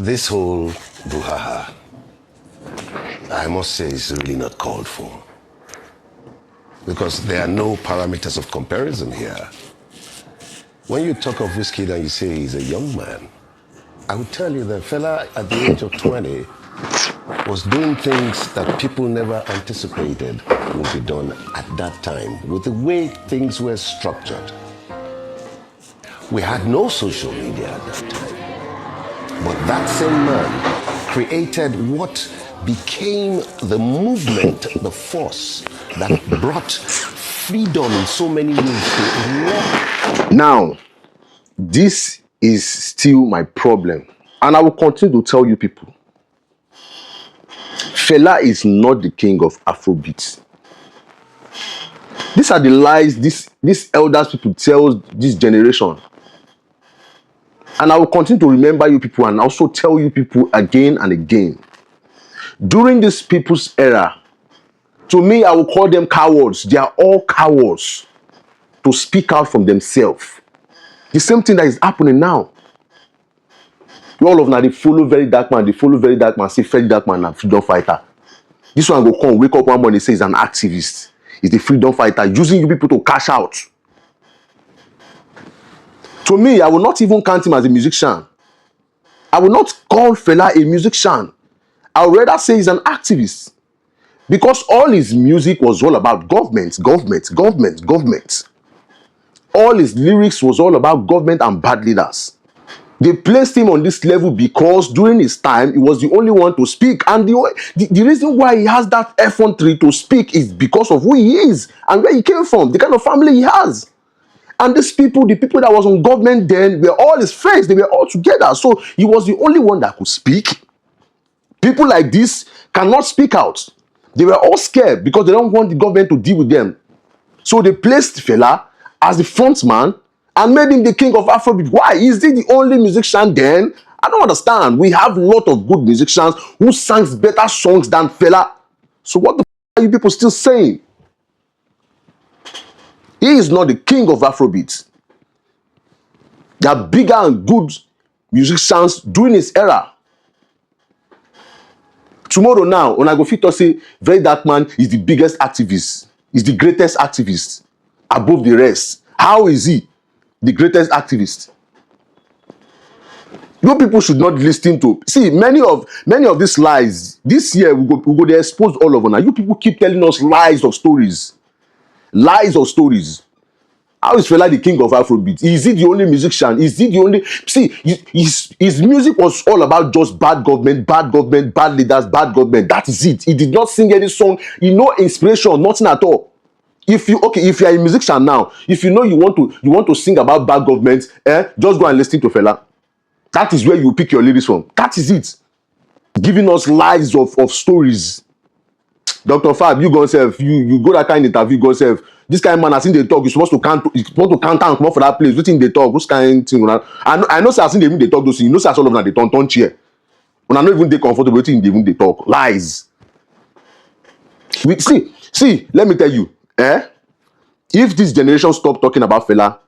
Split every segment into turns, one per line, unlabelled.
This whole brouhaha, I must say, is really not called for. Because there are no parameters of comparison here. When you talk of Wizkid and you say he's a young man, I would tell you that Fela at the age of 20 was doing things that people never anticipated would be done at that time with the way things were structured. We had no social media at that time. But that same man created what became the movement, the force that brought freedom in so many ways to
now. This is still my problem, and I will continue to tell you people. Fela is not the king of Afrobeat. These are the lies these elders people tell this generation. And I will continue to remember you people and also tell you people again and again. During this people's era, to me, I will call them cowards. They are all cowards to speak out from themselves. The same thing that is happening now. All of now, they follow very dark man, say very dark man and freedom fighter. This one go come, wake up one morning, say he's an activist. He's a freedom fighter, using you people to cash out. To me, I will not even count him as a musician. I will not call Fela a musician. I would rather say he's an activist. Because all his music was all about government. All his lyrics was all about government and bad leaders. They placed him on this level because during his time, he was the only one to speak. And the reason why he has that effrontery to speak is because of who he is and where he came from, the kind of family he has. And these people, the people that was on government then, were all his friends. They were all together. So he was the only one that could speak. People like this cannot speak out. They were all scared because they don't want the government to deal with them. So they placed Fela as the front man and made him the king of Afrobeat. Why? Is he the only musician then? I don't understand. We have a lot of good musicians who sang better songs than Fela. So what the f are you people still saying? He is not the king of Afrobeat. There are bigger and good musicians during his era. Tomorrow now, when I go fit to say, very dark man is the biggest activist, is the greatest activist above the rest. How is he the greatest activist? You people should not listen to. See, many of these lies. This year we go to expose all of them. Now you people keep telling us lies of stories, lies of stories. How is Fela the king of Afrobeat? Is he the only musician? Is he the only? See, his music was all about just bad government, bad leaders, bad government. That is it. He did not sing any song. No inspiration, nothing at all. If you are a musician now, if you know you want to sing about bad government, just go and listen to Fela. That is where you pick your lyrics from. That is it. Giving us lies of stories. Dr. Fab, you go yourself. You go that kind of interview, go yourself. This kind of man, as in they talk, you're supposed to count and come up for that place. What thing they talk? Which kind of thing? I know, as in they talk those things. You know, as all of them they turn chair. When I know even they comfortable, what thing they talk lies. See. Let me tell you, if this generation stop talking about Fela,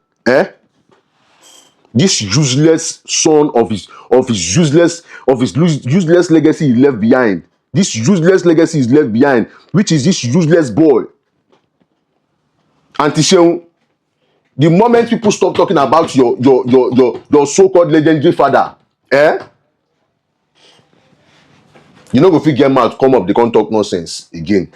this useless son of his useless legacy he left behind. This useless legacy is left behind, which is this useless boy. Antisheun, the moment people stop talking about your so-called legendary father, you know, if you get mad, come up, they can't talk nonsense again.